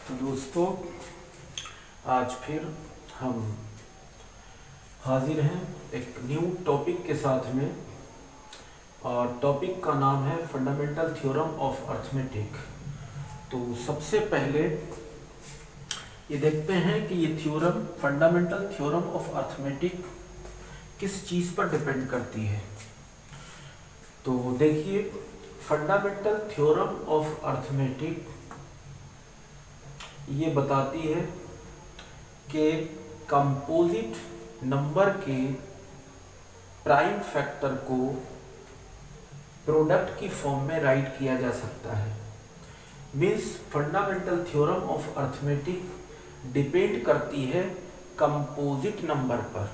तो दोस्तों, आज फिर हम हाजिर हैं एक न्यू टॉपिक के साथ में। और टॉपिक का नाम है फंडामेंटल थ्योरम ऑफ अर्थमेटिक। तो सबसे पहले ये देखते हैं कि ये theorem fundamental theorem of arithmetic किस चीज़ पर डिपेंड करती है। तो देखिए, फंडामेंटल थ्योरम ऑफ अर्थमेटिक ये बताती है कि कंपोजिट नंबर के प्राइम फैक्टर को प्रोडक्ट की फॉर्म में राइट किया जा सकता है। Means fundamental theorem of arithmetic depend करती है कंपोजिट नंबर पर,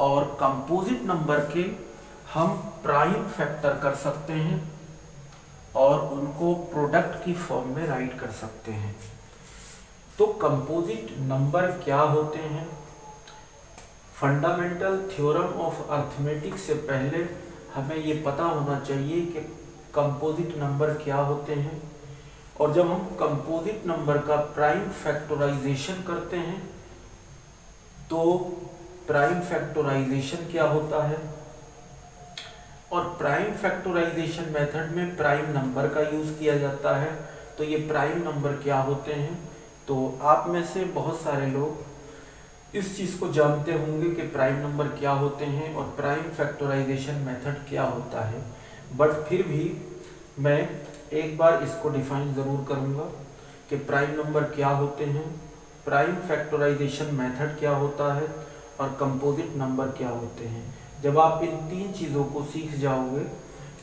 और कंपोजिट नंबर के हम प्राइम फैक्टर कर सकते हैं और उनको प्रोडक्ट की फॉर्म में राइट कर सकते हैं। तो कंपोजिट नंबर क्या होते हैं? फंडामेंटल थ्योरम ऑफ अर्थमेटिक से पहले हमें ये पता होना चाहिए कि कंपोजिट नंबर क्या होते हैं। और जब हम कंपोजिट नंबर का प्राइम फैक्टराइजेशन करते हैं तो प्राइम फैक्टराइजेशन क्या होता है, और प्राइम फैक्टराइजेशन मेथड में प्राइम नंबर का यूज किया जाता है। तो ये प्राइम नंबर क्या होते हैं? तो आप में से बहुत सारे लोग इस चीज़ को जानते होंगे कि प्राइम नंबर क्या होते हैं और प्राइम फैक्टराइजेशन मेथड क्या होता है, बट फिर भी मैं एक बार इसको डिफाइन ज़रूर करूँगा कि प्राइम नंबर क्या होते हैं, प्राइम फैक्टराइजेशन मेथड क्या होता है और कंपोजिट नंबर क्या होते हैं। जब आप इन तीन चीज़ों को सीख जाओगे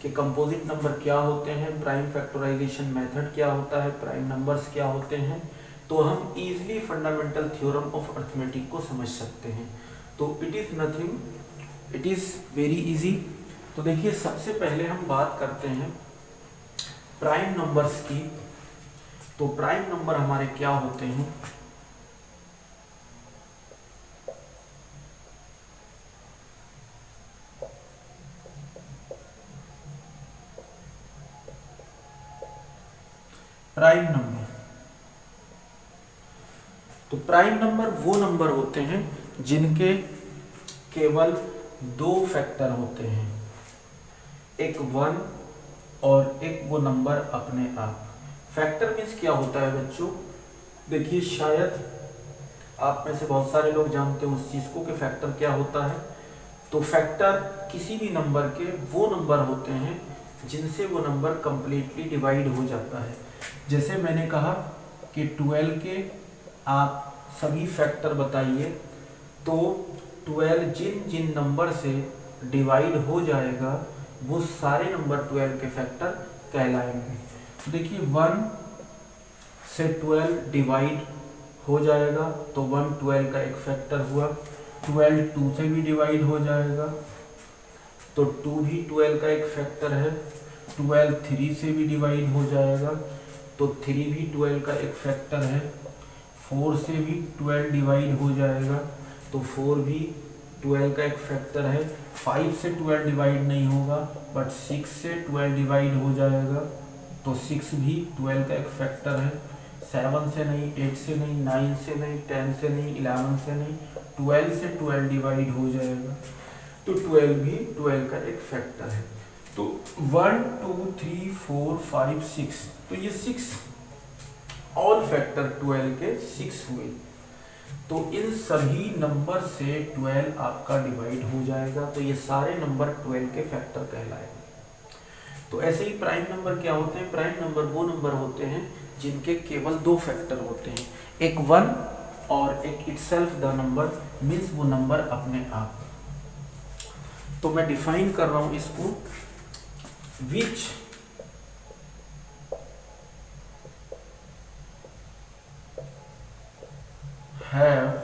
कि कंपोजिट नंबर क्या होते हैं, प्राइम फैक्टराइजेशन मेथड क्या होता है, प्राइम नंबर्स क्या होते हैं, तो हम easily fundamental theorem of arithmetic को समझ सकते हैं। तो it is nothing, it is very easy. तो देखिए, सबसे पहले हम बात करते हैं प्राइम नंबर्स की। तो प्राइम नंबर हमारे क्या होते हैं? प्राइम नंबर, तो प्राइम नंबर वो नंबर होते हैं जिनके केवल दो फैक्टर होते हैं, एक 1 और एक वो नंबर अपने आप। फैक्टर मीन्स क्या होता है बच्चों? देखिए, शायद आप में से बहुत सारे लोग जानते हो उस चीज़ को कि फैक्टर क्या होता है। तो फैक्टर किसी भी नंबर के वो नंबर होते हैं जिनसे वो नंबर कंप्लीटली डिवाइड हो जाता है। जैसे मैंने कहा कि 12 के आप सभी फैक्टर बताइए, तो 12 जिन जिन नंबर से डिवाइड हो जाएगा वो सारे नंबर 12 के फैक्टर कहलाएंगे। तो देखिए, 1 से 12 डिवाइड हो जाएगा तो 1 12 का एक फैक्टर हुआ। 12 2 से भी डिवाइड हो जाएगा तो 2 भी 12 का एक फैक्टर है। 12 3 से भी डिवाइड हो जाएगा तो 3 भी 12 का एक फैक्टर है। 4 से भी 12 डिवाइड हो जाएगा तो 4 भी 12 का एक फैक्टर है। 5 से 12 डिवाइड नहीं होगा, बट 6 से 12 डिवाइड हो जाएगा तो 6 भी 12 का एक फैक्टर है। 7 से नहीं, 8 से नहीं, 9 से नहीं, 10 से नहीं, 11 से नहीं, 12 से 12 डिवाइड हो जाएगा तो 12 भी 12 का एक फैक्टर है। तो 1 2 3 4 5 6, तो ये 6 ऑल फैक्टर 12 के 6 हुए। तो इन सभी नंबर से 12 आपका डिवाइड हो जाएगा तो ये सारे नंबर 12 के फैक्टर कहलाएंगे। तो ऐसे ही प्राइम नंबर क्या होते हैं? प्राइम नंबर वो नंबर होते हैं जिनके केवल दो फैक्टर होते हैं, एक 1 और एक इटसेल्फ द नंबर, मीन्स वो नंबर अपने आप। तो मैं डिफाइन कर रहा हूं इसको, विच have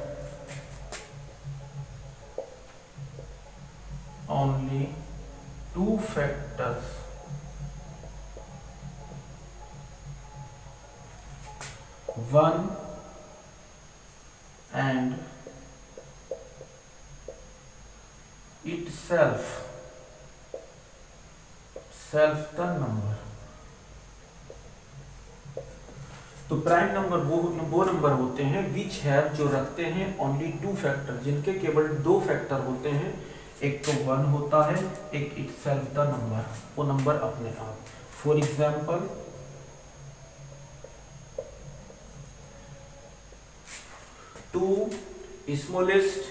only two factors, 1 and itself, self the number। तो प्राइम नंबर वो नंबर होते हैं विच हैव, जो रखते हैं ओनली टू फैक्टर, जिनके केवल दो फैक्टर होते हैं। एक तो 1 होता है, एक इटसेल्फ द नंबर, वो नंबर अपने आप। For example 2 smallest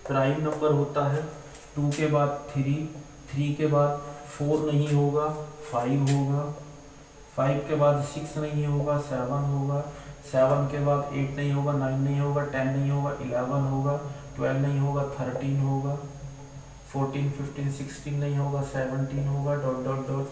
prime number होता है। 2 के बाद 3, 3 के बाद 4 नहीं होगा, 5 होगा, 5 के बाद 6 नहीं होगा, 7 होगा, 7 के बाद 8 नहीं होगा, 9 नहीं होगा, 10 नहीं होगा, 11 होगा, 12 नहीं होगा, 13 होगा, 14, 15, 16 नहीं होगा, 17 होगा, डॉट डॉट डॉट।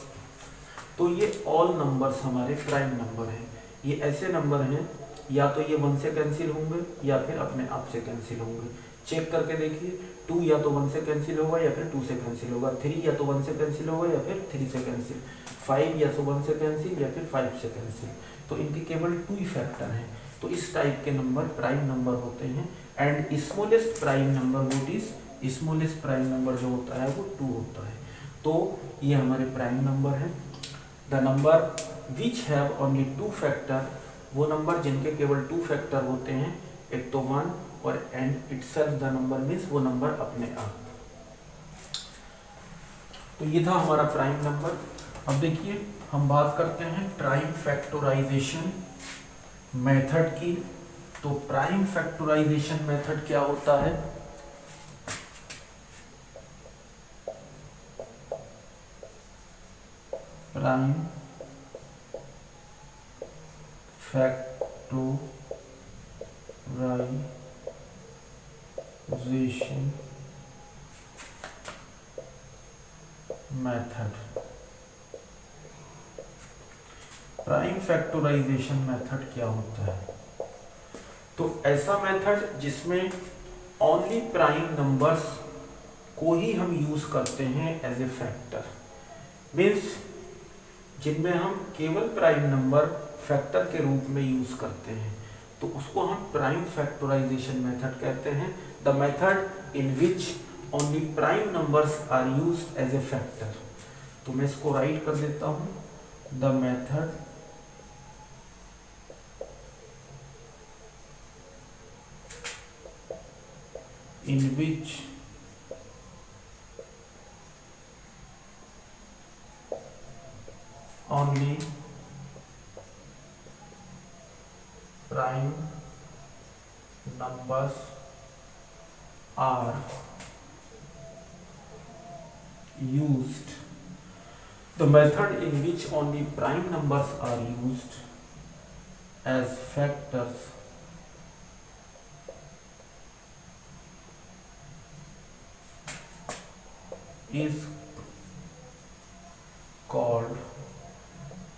तो ये ऑल नंबर्स हमारे प्राइम नंबर हैं। ये ऐसे नंबर हैं, या तो ये 1 से कैंसिल होंगे या फिर अपने आप से कैंसिल होंगे। चेक करके देखिए, 2 या तो 1 से कैंसिल होगा या फिर 2 से कैंसिल होगा, 3 या तो 1 से कैंसिल होगा या फिर 3 से कैंसिल, 5 या तो 1 से कैंसिल या फिर 5 से कैंसिल। तो इनके केवल 2 ही फैक्टर हैं। तो इस टाइप के नंबर प्राइम नंबर होते हैं। And smallest prime number what is, smallest prime number जो होता है वो 2 होता है। तो ये हमारे प्राइम नंबर है। The number which have only 2 factor, वो नंबर जिनके केवल 2 फैक्टर होते हैं, एक तो 1 और and itself the number means वो नंबर अपने आप। तो ये था हमारा प्राइम नंबर। अब देखिए हम बात करते हैं प्राइम फैक्टराइजेशन मेथड की। तो प्राइम फैक्टराइजेशन मेथड क्या होता है? Prime factorization method. Prime factorization method क्या होता है? तो ऐसा मेथड जिसमें ओनली प्राइम नंबर्स को ही हम यूज करते हैं एज ए फैक्टर, मीन्स जिनमें हम केवल प्राइम नंबर फैक्टर के रूप में यूज करते हैं, तो उसको हम प्राइम फैक्टराइजेशन मेथड कहते हैं। The method in which only prime numbers are used as a factor. तो मैं इसको राइट कर देता हूं, the method in which only prime numbers are used. The method in which only prime numbers are used as factors is called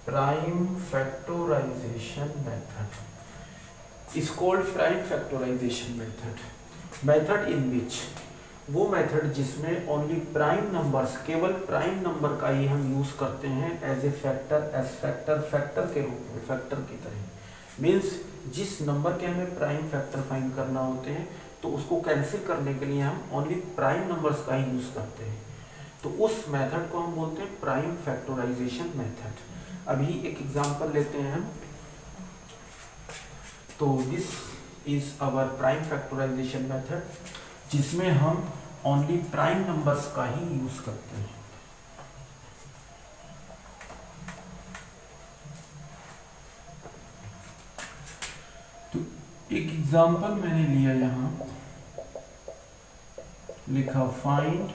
prime factorization method. Is called prime factorization method. Method in which, वो method जिसमें only prime numbers, केवल prime number का ही हम use करते हैं as a factor, factor के रूप में, फैक्टर की तरह। मीन्स जिस नंबर के हमें प्राइम फैक्टर फाइंड करना होते हैं, तो उसको कैंसिल करने के लिए हम ओनली प्राइम नंबर्स का ही यूज करते हैं। तो उस मेथड को हम बोलते हैं प्राइम फैक्टराइजेशन मेथड। अभी एक एग्जांपल लेते हैं हम। तो this is our prime factorization method, जिसमें हम ओनली प्राइम नंबर्स का ही यूज करते हैं। तो एक एग्जांपल मैंने लिया, यहां लिखा find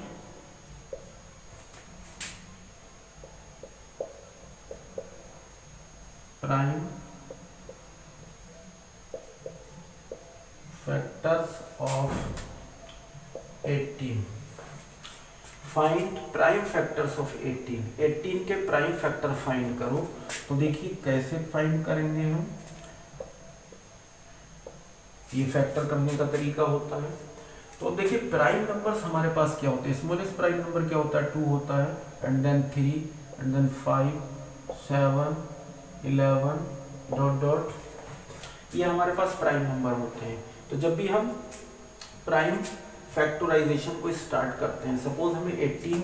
prime factors of 18। Find prime factors of 18। 18 के प्राइम फैक्टर फाइंड करो। तो देखिए कैसे फाइंड करेंगे हम, ये फैक्टर करने का तरीका होता है। तो देखिए प्राइम नंबर्स हमारे पास क्या होते हैं, स्मॉलेस्ट प्राइम नंबर क्या होता है, 2 होता है, and then 3 and then 5 7 11 dot dot, ये हमारे पास प्राइम नंबर होते हैं। तो जब भी हम प्राइम फैक्टराइजेशन को स्टार्ट करते हैं, सपोज हमें 18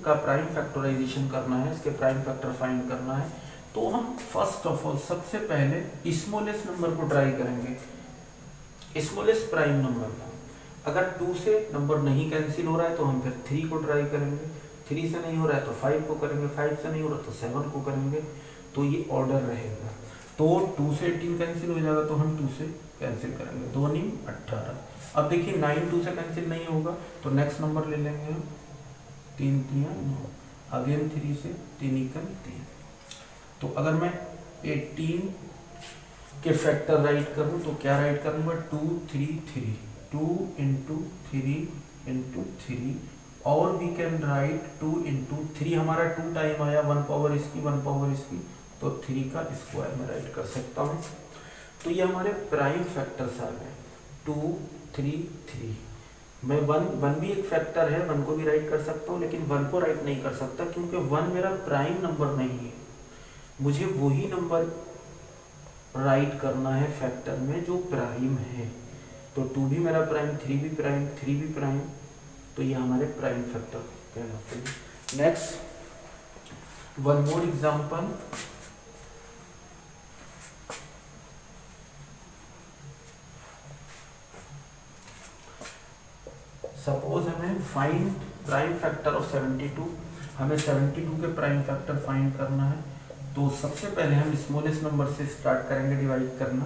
का प्राइम फैक्टराइजेशन करना है, इसके प्राइम फैक्टर फाइंड करना है, तो हम फर्स्ट ऑफ ऑल सबसे पहले स्मॉलेस्ट नंबर को ट्राई करेंगे, स्मॉलेस्ट प्राइम नंबर को। अगर 2 से नंबर नहीं कैंसिल हो रहा है तो हम फिर 3 को ट्राई करेंगे, 3 से नहीं हो रहा है तो 5 को करेंगे, 5 से नहीं हो रहा तो 7 को करेंगे। तो ये ऑर्डर रहेगा। तो 2 से 18 कैंसिल हो जाएगा तो हम 2 से कैंसिल करेंगे, 2 9 18। अब देखिए 9 2 से कैंसिल नहीं होगा तो नेक्स्ट नंबर ले लेंगे हम, 3 3 9, अगेन 3 से 3 1 3। तो अगर मैं 18 के फैक्टर राइट करूं तो क्या राइट करूंगा, 2 3 3, 2 इंटू 3 इंटू 3, और वी कैन राइट 2 इंटू 3, हमारा 2 टाइम आया, 1 पावर इसकी 1 पावर इसकी, तो 3 का स्क्वायर में राइट कर सकता हूँ। तो ये हमारे प्राइम फैक्टर्स आ गए, 2 3 3। मैं 1 भी एक फैक्टर है, 1 को भी राइट कर सकता हूँ, लेकिन 1 को राइट नहीं कर सकता क्योंकि 1 मेरा प्राइम नंबर नहीं है। मुझे वही नंबर राइट करना है फैक्टर में जो प्राइम है। तो 2 भी मेरा प्राइम, 3 भी प्राइम, 3 भी प्राइम, तो ये हमारे प्राइम फैक्टर कहलाते हैं। Next, one more example. Suppose हमें फाइंड प्राइम फैक्टर ऑफ 72, हमें 72 के प्राइम फैक्टर फाइंड करना है। तो सबसे पहले हम स्मॉलेस्ट नंबर से स्टार्ट करेंगे डिवाइड करना,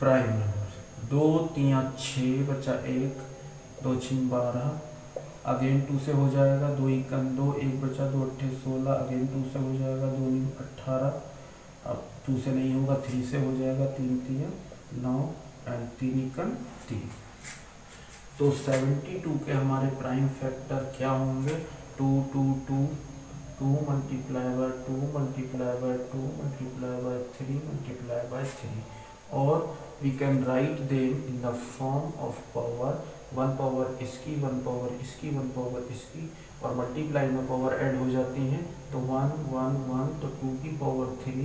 प्राइम नंबर। 2 3 6 बचा 1, 2 6 12, अगेन 2 से हो जाएगा, 2 1 2, 1 बचा 2 8 16, अगेन 2 से हो जाएगा, 2 9 18, अब 2 से नहीं होगा, 3 से हो जाएगा, 3 3 9 एंड 3 1 3। तो 72 के हमारे प्राइम फैक्टर क्या होंगे, 2 2 2, 2 multiply by 2 multiply by 2 multiply by 3 multiply by 3, और we can write them in the form of power, 1 power इसकी 1 पावर इसकी 1 पावर इसकी, और मल्टीप्लाई में पावर ऐड हो जाती हैं तो 1 1 1, तो 2 की पावर 3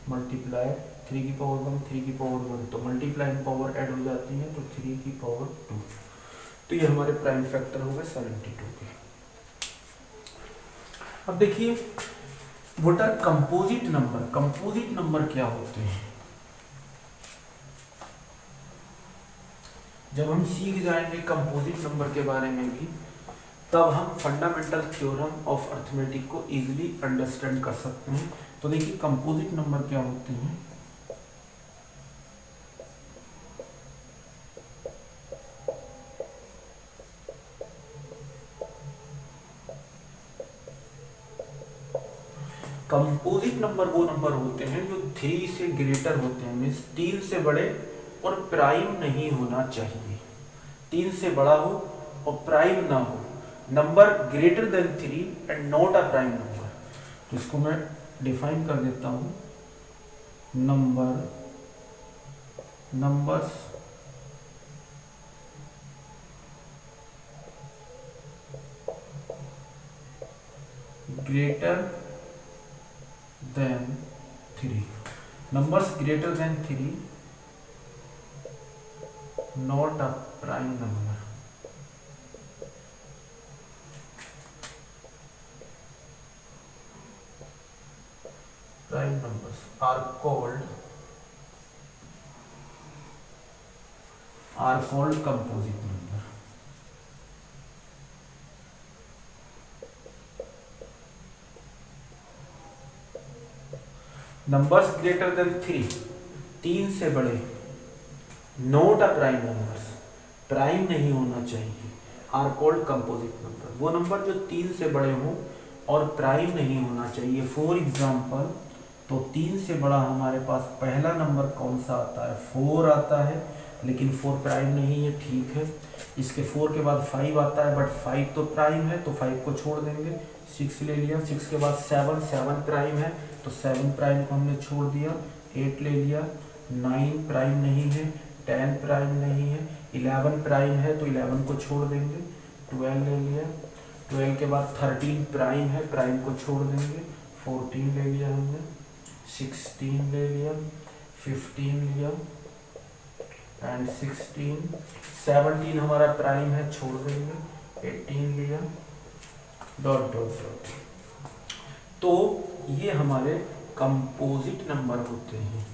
मल्टीप्लाई 3 की पावर 1 3 की पावर 1, तो मल्टीप्लाई में पावर ऐड हो जाती है तो 3 की पावर 2। तो ये हमारे प्राइम फैक्टर हो गए 72 के। अब देखिए what are composite number. Composite number क्या होते हैं, जब हम सीख जाएंगे कंपोजिट नंबर के बारे में भी, तब हम फंडामेंटल थ्योरम ऑफ अर्थमेटिक को इजीली अंडरस्टैंड कर सकते हैं। तो देखिए कंपोजिट नंबर क्या होते हैं। कंपोजिट नंबर वो नंबर होते हैं जो 3 से ग्रेटर होते हैं, मीन्स 3 से बड़े और प्राइम नहीं होना चाहिए। 3 से बड़ा हो और प्राइम ना हो, number greater than 3 and not a prime number. तो इसको मैं डिफाइन कर देता हूं, numbers greater than 3, numbers greater than 3 not a prime number. Prime numbers are called composite number. Numbers greater than 3 से बड़े, not a prime numbers, prime नहीं होना चाहिए, आर कॉल्ड कंपोजिट नंबर। वो नंबर जो 3 से बड़े हों और प्राइम नहीं होना चाहिए। फॉर एग्जाम्पल, तो 3 से बड़ा हमारे पास पहला नंबर कौन सा आता है, 4 आता है, लेकिन 4 प्राइम नहीं है, ठीक है। इसके 4 के बाद 5 आता है, बट 5 तो प्राइम है तो 5 को छोड़ देंगे, 6 ले लिया, 6 के बाद 7 प्राइम है तो 7 प्राइम को हमने छोड़ दिया, 8 ले लिया, 9 प्राइम नहीं है, 10 प्राइम नहीं है, 11 प्राइम है तो 11 को छोड़ देंगे, 12 ले लिया, 12 के बाद 13 प्राइम है, प्राइम को छोड़ देंगे, 14 ले लिया हमने, 16 ले लिया, 15 लिया एंड 16, 17 हमारा प्राइम है, छोड़ देंगे, 18 लिया, डॉट डॉट डॉट। तो ये हमारे कंपोजिट नंबर होते हैं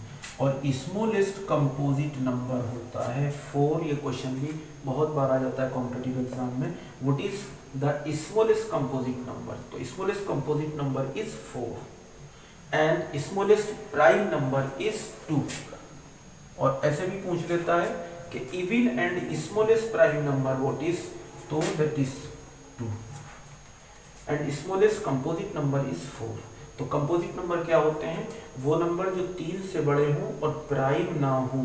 और स्मॉलेस्ट कंपोजिट नंबर होता है 4। ये क्वेश्चन भी बहुत बार आ जाता है कॉम्पिटिटिव एग्जाम में। What is the smallest composite number? तो smallest composite number is 4 and smallest prime number is 2। और ऐसे भी पूछ लेता है कि even and smallest prime number what is, तो that is 2 and smallest composite number is 4। तो कंपोजिट नंबर क्या होते हैं? वो नंबर जो 3 से बड़े हों और प्राइम ना हो।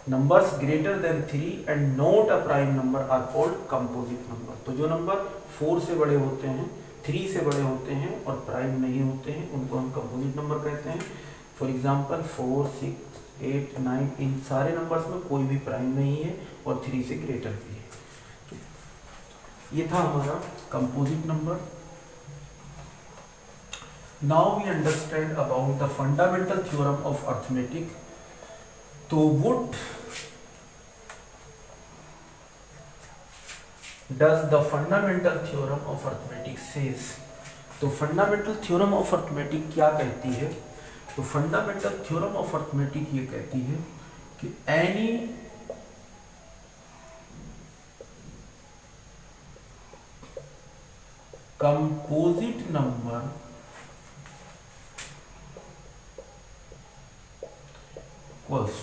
Numbers greater than 3 and not a prime number are called composite number. तो जो नंबर 4 से बड़े होते हैं, 3 से बड़े होते हैं और प्राइम नहीं होते हैं, उनको हम कंपोजिट नंबर कहते हैं। फॉर एग्जाम्पल 4, 6, 8, 9, इन सारे नंबर्स में कोई भी प्राइम नहीं है और 3 से ग्रेटर भी है। ये था हमारा composite number. Now we understand about the fundamental theorem of arithmetic. तो what does the fundamental theorem of arithmetic says? तो fundamental theorem of arithmetic क्या कहती है? तो fundamental theorem of arithmetic ये कहती है कि any composite number equals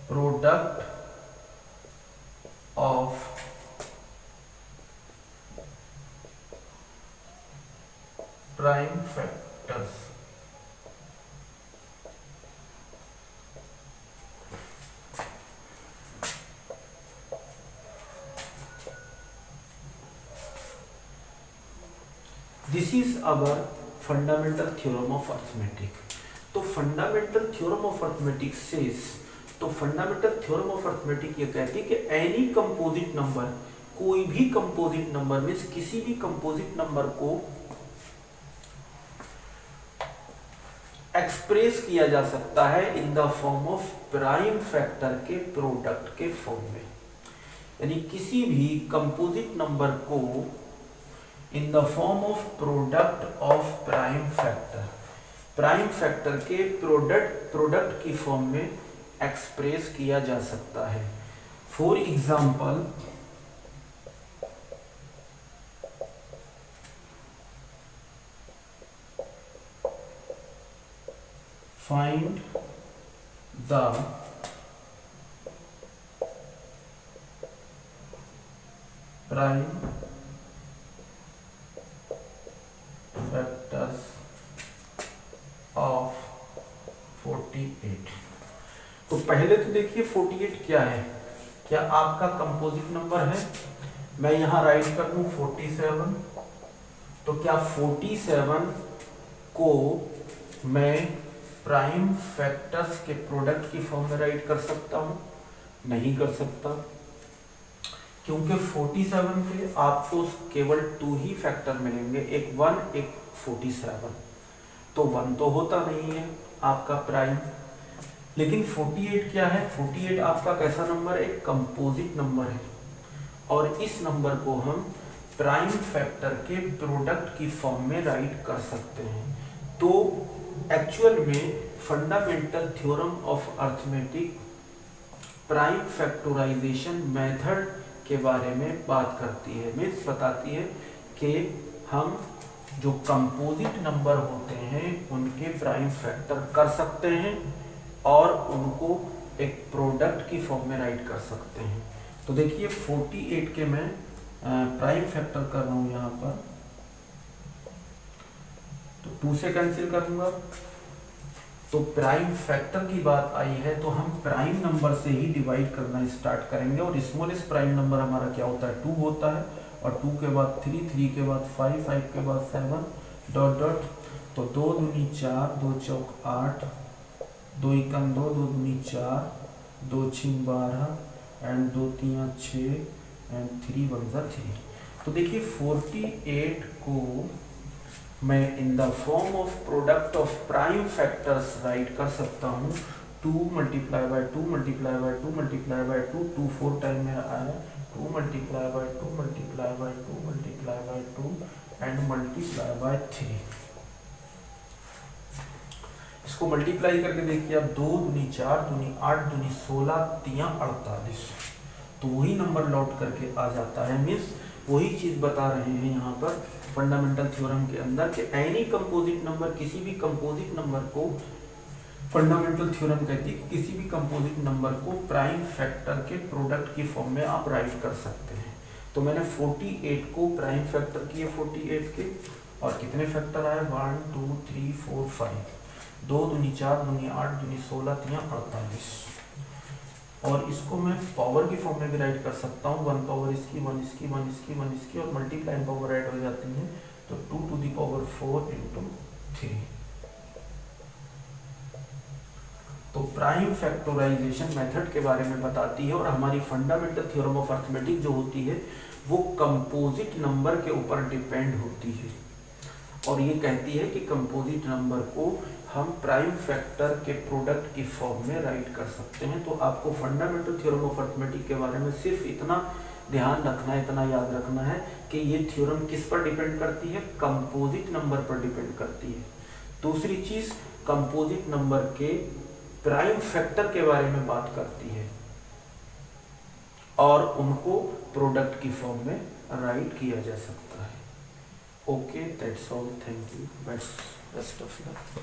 product of prime factors this is our fundamental theorem of arithmetic. तो fundamental theorem of arithmetic says, तो फंडामेंटल थ्योरम ऑफ अर्थमेटिक ये कहती है कि एनी कंपोजिट नंबर, कोई भी कंपोजिट नंबर मींस किसी भी कंपोजिट नंबर को एक्सप्रेस किया जा सकता है इन the form of prime factor के प्रोडक्ट के फॉर्म में। यानी किसी भी कंपोजिट नंबर को इन the form of product of prime factor, prime factor के प्रोडक्ट की फॉर्म में एक्सप्रेस किया जा सकता है। For example find the prime factors of 48। तो पहले तो देखिए 48 क्या है, क्या आपका कंपोजिट नंबर है? मैं यहां राइट कर दूं 47। तो क्या 47 को मैं प्राइम फैक्टर्स के प्रोडक्ट की फॉर्म में राइट कर सकता हूं? नहीं कर सकता, क्योंकि 47 के आपको केवल 2 ही फैक्टर मिलेंगे, एक 1 एक 47। तो 1 तो होता नहीं है आपका प्राइम। लेकिन 48 क्या है? 48 आपका कैसा नंबर है? एक कंपोजिट नंबर है और इस नंबर को हम प्राइम फैक्टर के प्रोडक्ट की फॉर्म में राइट कर सकते हैं। तो एक्चुअल में fundamental theorem of arithmetic prime factorization method के बारे में बात करती है, मीन्स बताती है कि हम जो कंपोजिट नंबर होते हैं उनके प्राइम फैक्टर कर सकते हैं और उनको एक प्रोडक्ट की फॉर्म में राइट कर सकते हैं। तो देखिए 48 के मैं प्राइम फैक्टर कर रहा हूँ यहाँ पर, तो 2 से कैंसिल कर दूंगा। तो प्राइम फैक्टर की बात आई है तो हम प्राइम नंबर से ही डिवाइड करना स्टार्ट करेंगे और स्मॉलेस्ट प्राइम नंबर हमारा क्या होता है? 2 होता है और 2 के बाद 3, 3 के बाद 5, 5 के बाद 7 डॉट डॉट। तो 2 दूनी 4, 2 चौक 8, 2 एकम 2, 2 दूनी 4, 2 छिंग 12 एंड 2 तियां 6 एंड 3 1 जा 3। तो देखिए 48 को मैं इन the form of product of prime factors right कर सकता हूँ। 2 multiply by 2 multiply by 2 multiply by 2, 2 4 time में आया, 2 multiply by 2 multiply by 2 multiply multiply by 2 and multiply by 3। इसको मल्टीप्लाई करके देखिए आप, 2 दूनी 4 दूनी 8 दूनी 16 तियां 48, तो वही नंबर लौट करके आ जाता है। मीन्स वही चीज बता रहे हैं यहाँ पर फंडामेंटल थ्योरम के अंदर कि एनी कंपोजिट नंबर, किसी भी कंपोजिट नंबर को फंडामेंटल थ्योरम कहती है कि किसी भी कंपोजिट नंबर को प्राइम फैक्टर के प्रोडक्ट की फॉर्म में आप राइट कर सकते हैं। तो मैंने 48 को प्राइम फैक्टर किए 48 के, और कितने फैक्टर आए 1 2 3 4 5, 2 दूनी 4 दूनी 8 दूनी 16 तियां 48, और इसको मैं पावर की फॉर्म में भी राइट कर सकता हूँ, 1 पावर इसकी 1 इसकी 1 इसकी 1 इसकी, और मल्टीप्लाइंग पावर ऐड हो जाती है, तो 2 टू दी पावर 4 इंटू 3। तो प्राइम फैक्टराइजेशन मेथड के बारे में बताती है, और हमारी फंडामेंटल थ्योरम ऑफ अर्थमेटिक जो होती है वो कंपोजिट नंबर के ऊपर डिपेंड होती है, और ये कहती है कि कंपोजिट नंबर को हम प्राइम फैक्टर के प्रोडक्ट की फॉर्म में राइट कर सकते हैं। तो आपको फंडामेंटल थ्योरम ऑफ अर्थमेटिक के बारे में सिर्फ इतना ध्यान रखना है, इतना याद रखना है कि ये थ्योरम किस पर डिपेंड करती है, कंपोजिट नंबर पर डिपेंड करती है। दूसरी चीज, कंपोजिट नंबर के प्राइम फैक्टर के बारे में बात करती है, और उनको प्रोडक्ट की फॉर्म में राइट किया जा सकता है। Okay, that's all, thank you, best of luck.